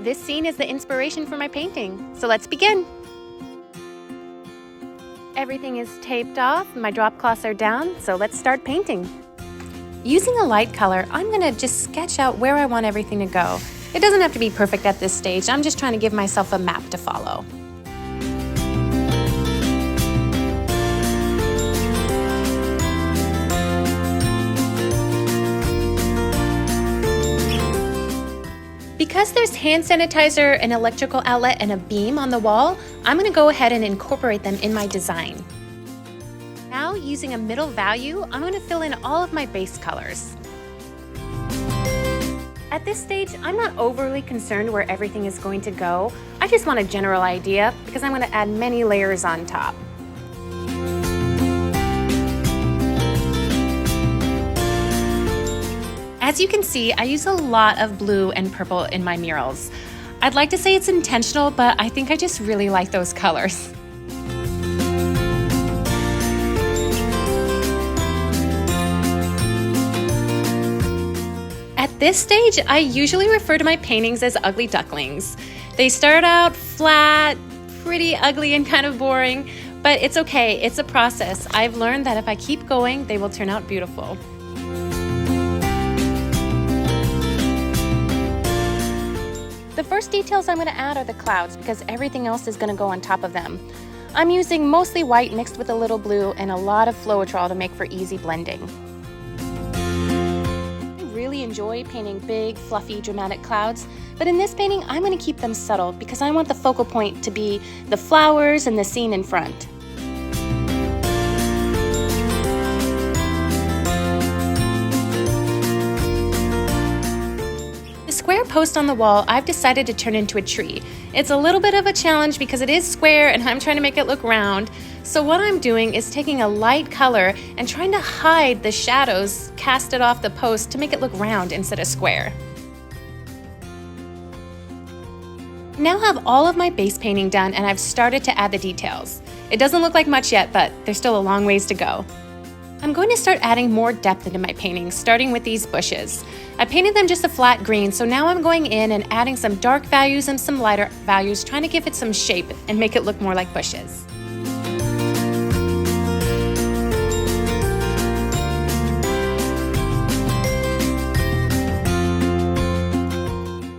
This scene is the inspiration for my painting, so let's begin. Everything is taped off, my drop cloths are down, so let's start painting. Using a light color, I'm gonna just sketch out where I want everything to go. It doesn't have to be perfect at this stage, I'm just trying to give myself a map to follow. Because there's hand sanitizer, an electrical outlet, and a beam on the wall, I'm going to go ahead and incorporate them in my design. Now, using a middle value, I'm going to fill in all of my base colors. At this stage, I'm not overly concerned where everything is going to go. I just want a general idea because I'm going to add many layers on top. As you can see, I use a lot of blue and purple in my murals. I'd like to say it's intentional, but I think I just really like those colors. At this stage, I usually refer to my paintings as ugly ducklings. They start out flat, pretty ugly and kind of boring, but it's okay, it's a process. I've learned that if I keep going, they will turn out beautiful. The first details I'm going to add are the clouds because everything else is going to go on top of them. I'm using mostly white mixed with a little blue and a lot of Floetrol to make for easy blending. I really enjoy painting big, fluffy, dramatic clouds, but in this painting I'm going to keep them subtle because I want the focal point to be the flowers and the scene in front. Square post on the wall, I've decided to turn into a tree. It's a little bit of a challenge because it is square and I'm trying to make it look round. So what I'm doing is taking a light color and trying to hide the shadows casted off the post to make it look round instead of square. Now I have all of my base painting done and I've started to add the details. It doesn't look like much yet, but there's still a long ways to go. I'm going to start adding more depth into my paintings, starting with these bushes. I painted them just a flat green, so now I'm going in and adding some dark values and some lighter values, trying to give it some shape and make it look more like bushes.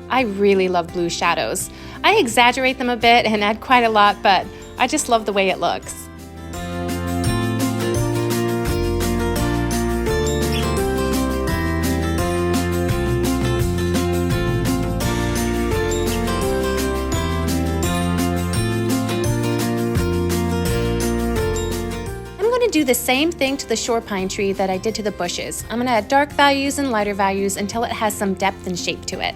I really love blue shadows. I exaggerate them a bit and add quite a lot, but I just love the way it looks. Do the same thing to the shore pine tree that I did to the bushes. I'm going to add dark values and lighter values until it has some depth and shape to it.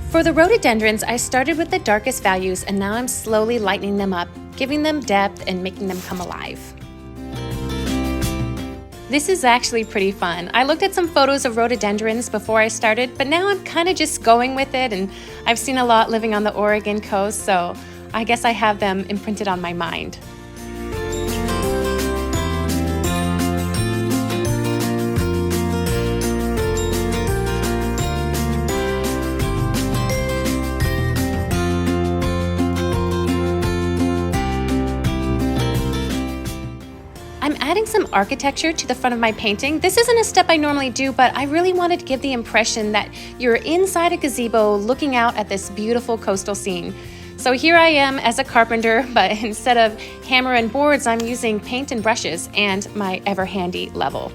For the rhododendrons, I started with the darkest values and now I'm slowly lightening them up, giving them depth and making them come alive. This is actually pretty fun. I looked at some photos of rhododendrons before I started, but now I'm kind of just going with it, and I've seen a lot living on the Oregon coast, so I guess I have them imprinted on my mind. I'm adding some architecture to the front of my painting. This isn't a step I normally do, but I really wanted to give the impression that you're inside a gazebo looking out at this beautiful coastal scene. So here I am as a carpenter, but instead of hammer and boards, I'm using paint and brushes and my ever-handy level.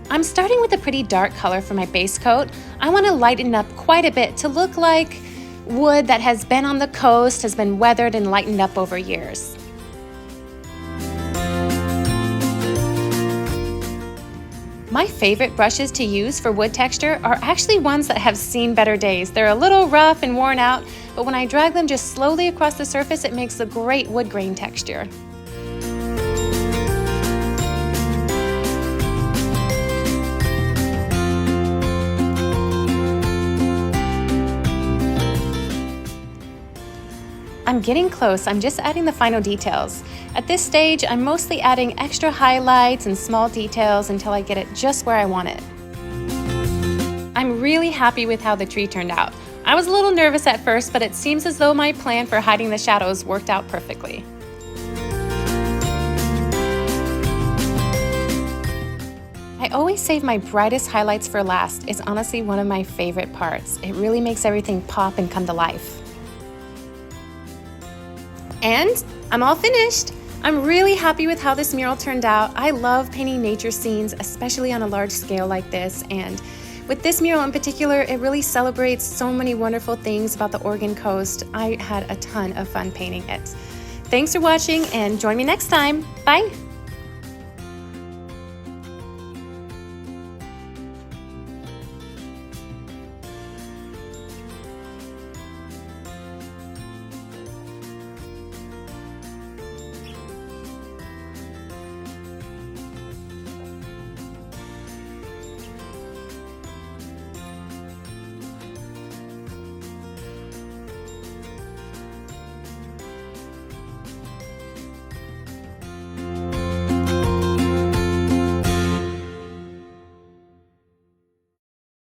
I'm starting with a pretty dark color for my base coat. I want to lighten up quite a bit to look like wood that has been on the coast, has been weathered and lightened up over years. My favorite brushes to use for wood texture are actually ones that have seen better days. They're a little rough and worn out, but when I drag them just slowly across the surface, it makes a great wood grain texture. I'm getting close, I'm just adding the final details. At this stage, I'm mostly adding extra highlights and small details until I get it just where I want it. I'm really happy with how the tree turned out. I was a little nervous at first, but it seems as though my plan for hiding the shadows worked out perfectly. I always save my brightest highlights for last. It's honestly one of my favorite parts. It really makes everything pop and come to life. And I'm all finished. I'm really happy with how this mural turned out. I love painting nature scenes, especially on a large scale like this. And with this mural in particular, it really celebrates so many wonderful things about the Oregon coast. I had a ton of fun painting it. Thanks for watching and join me next time. Bye.